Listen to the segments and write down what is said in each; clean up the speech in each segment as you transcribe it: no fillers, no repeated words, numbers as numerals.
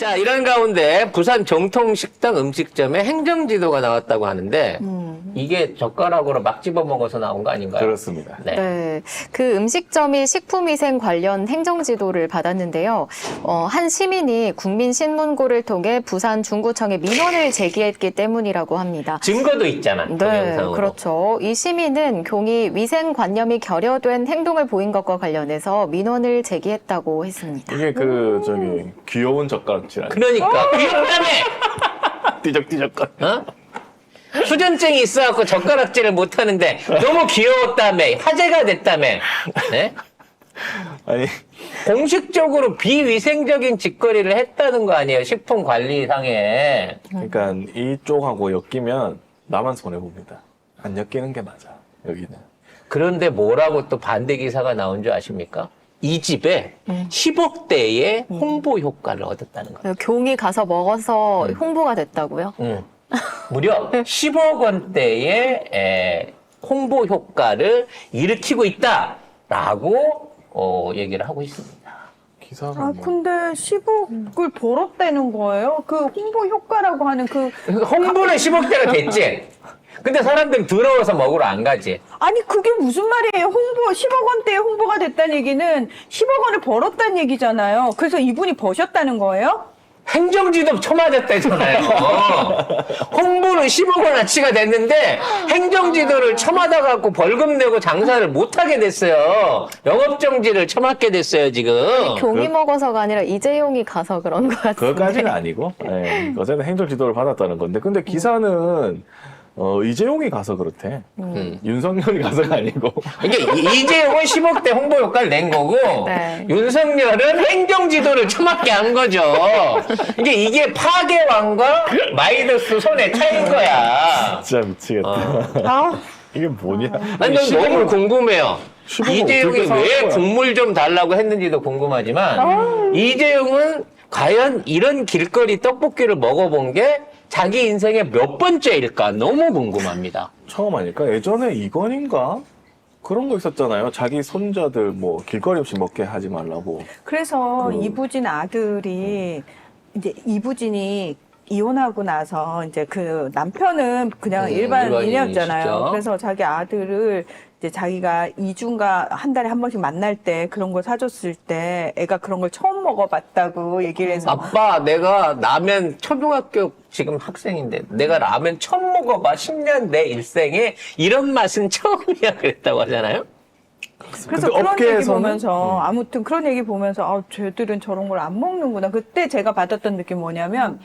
자, 이런 가운데 부산 정통식당 음식점에 행정지도가 나왔다고 하는데 이게 젓가락으로 막 집어 먹어서 나온 거 아닌가요? 그렇습니다. 네. 네, 그 음식점이 식품위생 관련 행정지도를 받았는데요. 한 시민이 국민신문고를 통해 부산 중구청에 민원을 제기했기 때문이라고 합니다. 증거도 있잖아. 네, 동영상으로. 그렇죠. 이 시민은 경이 위생관념이 결여된 행동을 보인 것과 관련해서 민원을 제기했다고 했습니다. 이게 귀여운 젓가락질 아니에요? 그러니까 귀엽다며. 띠적띠적거려. 어? 수전증이 있어갖고 젓가락질을 못하는데 너무 귀여웠다며. 화제가 됐다며. 네? 아니, 공식적으로 비위생적인 짓거리를 했다는 거 아니에요? 식품관리상에. 그러니까 이쪽하고 엮이면 나만 손해봅니다. 안 엮이는 게 맞아, 여기는. 그런데 뭐라고 또 반대 기사가 나온 줄 아십니까? 이 집에 10억대의 홍보 효과를 얻었다는 거예요. 경이 가서 먹어서 홍보가 됐다고요? 무려 10억 원대의 홍보 효과를 일으키고 있다라고 얘기를 하고 있습니다. 기사가 아, 뭐. 근데 10억을 벌었다는 거예요? 그 홍보 효과라고 하는 홍보는 10억대가 됐지. 근데 사람들이 더러워서 먹으러 안 가지. 아니, 그게 무슨 말이에요? 10억 원대의 홍보가 됐다는 얘기는 10억 원을 벌었다는 얘기잖아요. 그래서 이분이 버셨다는 거예요? 행정지도 쳐맞았다잖아요. 홍보는 10억 원어치가 됐는데 행정지도를 쳐맞아 갖고 벌금 내고 장사를 못하게 됐어요. 영업정지를 쳐맞게 됐어요, 지금. 경이 먹어서가 아니라 이재용이 가서 그런 것 같은데. 그것까지는 아니고, 네, 어쨌든 행정 지도를 받았다는 건데, 근데 기사는 이재용이 가서 그렇대. 윤석열이 가서가 아니고. 이게 이재용은 10억대 홍보 효과를 낸 거고 네. 윤석열은 행정지도를 처맞게 한 거죠. 이게 파괴왕과 마이너스 손의 차이인 거야. 진짜 미치겠다. 아, 이게 뭐냐? 아니, 난 너무 궁금해요. 10억 이재용이 어떻게 왜 사는 거야? 국물 좀 달라고 했는지도 궁금하지만 이재용은 과연 이런 길거리 떡볶이를 먹어본 게 자기 인생의 몇 번째일까 너무 궁금합니다. 처음 아닐까? 예전에 이건인가? 그런 거 있었잖아요. 자기 손자들 뭐 길거리 없이 먹게 하지 말라고. 그래서 이부진 아들이, 이제 이부진이 이혼하고 나서 이제 그 남편은 그냥 일반인이었잖아요. 일반인이시죠. 그래서 자기 아들을 이제 자기가 2주인가 한 달에 한 번씩 만날 때 그런 걸 사줬을 때 애가 그런 걸 처음 먹어봤다고 얘기를 해서 아빠, 내가 라면 초등학교 지금 학생인데 내가 라면 처음 먹어봐. 10년 내 일생에 이런 맛은 처음이야 그랬다고 하잖아요. 그래서 근데 그런 얘기 업계에서는- 보면서 아무튼 그런 얘기 보면서 아, 쟤들은 저런 걸 안 먹는구나. 그때 제가 받았던 느낌 뭐냐면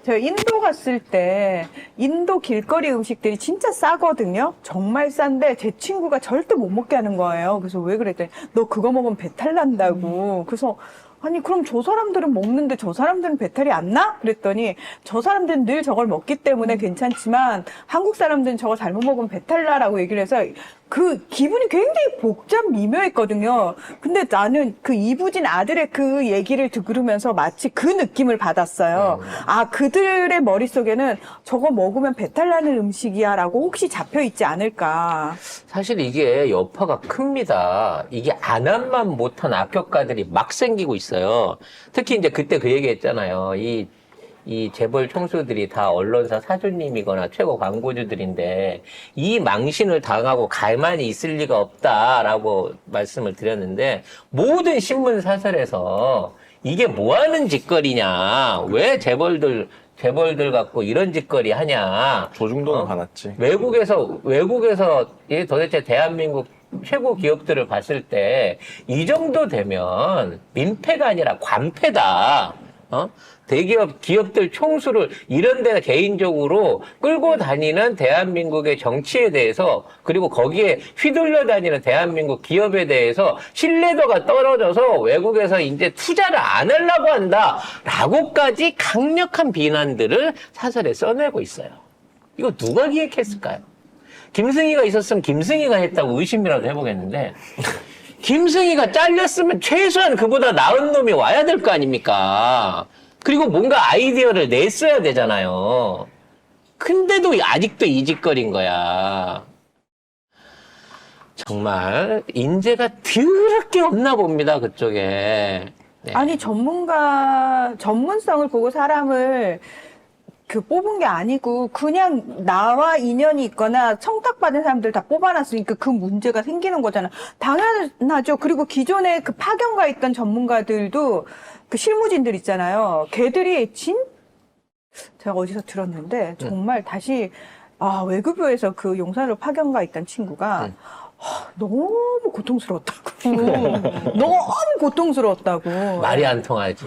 제가 인도 갔을 때 인도 길거리 음식들이 진짜 싸거든요. 정말 싼데 제 친구가 절대 못 먹게 하는 거예요. 그래서 왜 그랬더니 너 그거 먹으면 배탈 난다고. 그래서 아니 그럼 저 사람들은 먹는데 저 사람들은 배탈이 안 나? 그랬더니 저 사람들은 늘 저걸 먹기 때문에 괜찮지만 한국 사람들은 저거 잘못 먹으면 배탈 나라고 얘기를 해서 그 기분이 굉장히 복잡 미묘했거든요. 근데 나는 그 이부진 아들의 그 얘기를 들으면서 마치 그 느낌을 받았어요. 아, 그들의 머릿속에는 저거 먹으면 배탈 나는 음식이야 라고 혹시 잡혀 있지 않을까. 사실 이게 여파가 큽니다. 이게 안 한만 못한 악효과들이 막 생기고 있어요. 특히 이제 그때 그 얘기 했잖아요. 이 재벌 총수들이 다 언론사 사주님이거나 최고 광고주들인데 이 망신을 당하고 가만히 있을 리가 없다라고 말씀을 드렸는데 모든 신문 사설에서 이게 뭐 하는 짓거리냐. 왜 재벌들 갖고 이런 짓거리 하냐. 조중동은 화났지. 외국에서 이 도대체 대한민국 최고 기업들을 봤을 때 이 정도 되면 민폐가 아니라 관폐다. 대기업, 기업들 총수를 이런 데 개인적으로 끌고 다니는 대한민국의 정치에 대해서 그리고 거기에 휘둘려 다니는 대한민국 기업에 대해서 신뢰도가 떨어져서 외국에서 이제 투자를 안 하려고 한다라고까지 강력한 비난들을 사설에 써내고 있어요. 이거 누가 기획했을까요? 김승희가 있었으면 김승희가 했다고 의심이라도 해보겠는데 김승희가 잘렸으면 최소한 그보다 나은 놈이 와야 될 거 아닙니까? 그리고 뭔가 아이디어를 냈어야 되잖아요. 근데도 아직도 이 짓거리인 거야. 정말 인재가 더럽게 없나 봅니다, 그쪽에. 네. 아니 전문성을 보고 사람을 뽑은 게 아니고 그냥 나와 인연이 있거나 청탁받은 사람들 다 뽑아놨으니까 그 문제가 생기는 거잖아. 당연하죠. 그리고 기존에 그 파견가 있던 전문가들도 그 실무진들 있잖아요. 걔들이 제가 어디서 들었는데 정말 다시 외교부에서 그 용산으로 파견가 있던 친구가 너무 고통스러웠다고. 너무 고통스러웠다고. 말이 안 통하지.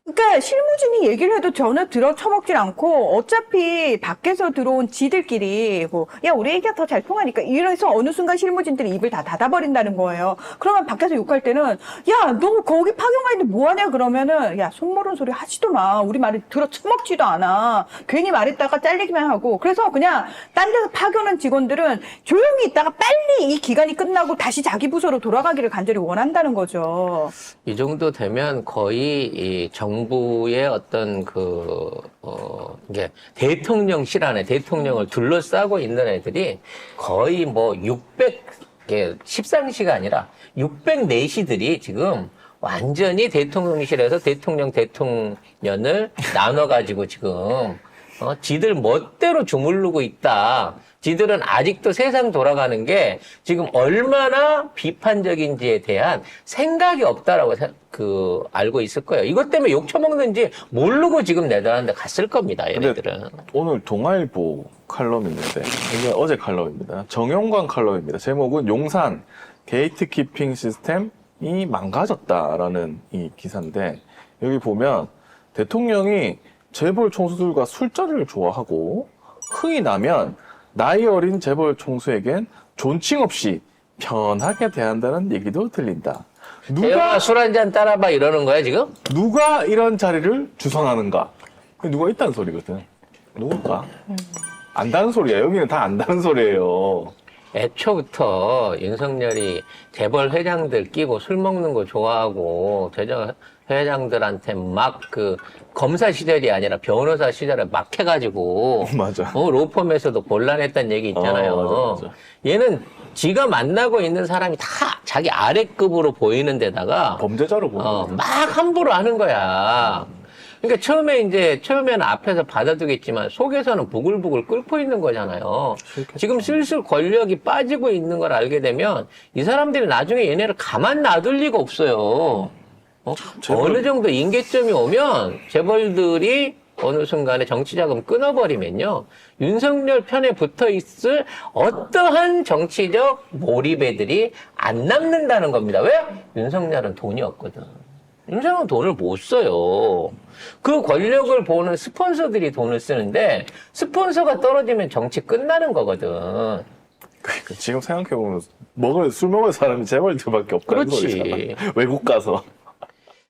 그러니까 실무진이 얘기를 해도 전혀 들어 처먹질 않고 어차피 밖에서 들어온 지들끼리 야 우리 얘기가 더 잘 통하니까 이래서 어느 순간 실무진들이 입을 다 닫아버린다는 거예요. 그러면 밖에서 욕할 때는 야 너 거기 파견 가 있는데 뭐하냐 그러면은 야 속모르는 소리 하지도 마. 우리 말을 들어 처먹지도 않아. 괜히 말했다가 잘리기만 하고. 그래서 그냥 딴 데서 파견한 직원들은 조용히 있다가 빨리 이 기간이 끝나고 다시 자기 부서로 돌아가기를 간절히 원한다는 거죠. 이 정도 되면 거의 이 정부의 어떤 이게 대통령실 안에 대통령을 둘러싸고 있는 애들이 거의 뭐 10상시가 아니라 604시들이 지금 완전히 대통령실에서 대통령을 나눠가지고 지금 지들 멋대로 주무르고 있다. 지들은 아직도 세상 돌아가는 게 지금 얼마나 비판적인지에 대한 생각이 없다라고 알고 있을 거예요. 이것 때문에 욕 처먹는지 모르고 지금 네덜란드 갔을 겁니다. 얘네들은. 오늘 동아일보 칼럼이 있는데 이게 어제 칼럼입니다. 정영광 칼럼입니다. 제목은 용산 게이트키핑 시스템이 망가졌다라는 이 기사인데 여기 보면 대통령이 재벌 총수들과 술자리를 좋아하고 흥이 나면 나이 어린 재벌 총수에겐 존칭 없이 편하게 대한다는 얘기도 들린다. 누가 술 한잔 따라봐 이러는 거야 지금? 누가 이런 자리를 주선하는가? 누가 있다는 소리거든. 누굴까? 안다는 소리야. 여기는 다 안다는 소리예요. 애초부터 윤석열이 재벌 회장들 끼고 술 먹는 거 좋아하고 회장들한테 막 검사 시절이 아니라 변호사 시절에 막 해가지고 맞아. 로펌에서도 곤란했다는 얘기 있잖아요. 맞아. 얘는 지가 만나고 있는 사람이 다 자기 아래급으로 보이는 데다가 범죄자로 보는 거야. 막 함부로 하는 거야. 그러니까 처음에는 앞에서 받아두겠지만 속에서는 부글부글 끓고 있는 거잖아요. 싫겠다. 지금 슬슬 권력이 빠지고 있는 걸 알게 되면 이 사람들이 나중에 얘네를 가만 놔둘 리가 없어요. 어느 정도 임계점이 오면 재벌들이 어느 순간에 정치자금 끊어버리면요. 윤석열 편에 붙어 있을 어떠한 정치적 몰입애들이 안 남는다는 겁니다. 왜? 윤석열은 돈이 없거든. 윤석열은 돈을 못 써요. 그 권력을 보는 스폰서들이 돈을 쓰는데 스폰서가 떨어지면 정치 끝나는 거거든. 그러니까 지금 생각해보면 술 먹을 사람이 재벌들밖에 없다는 그렇지. 소리잖아. 외국 가서.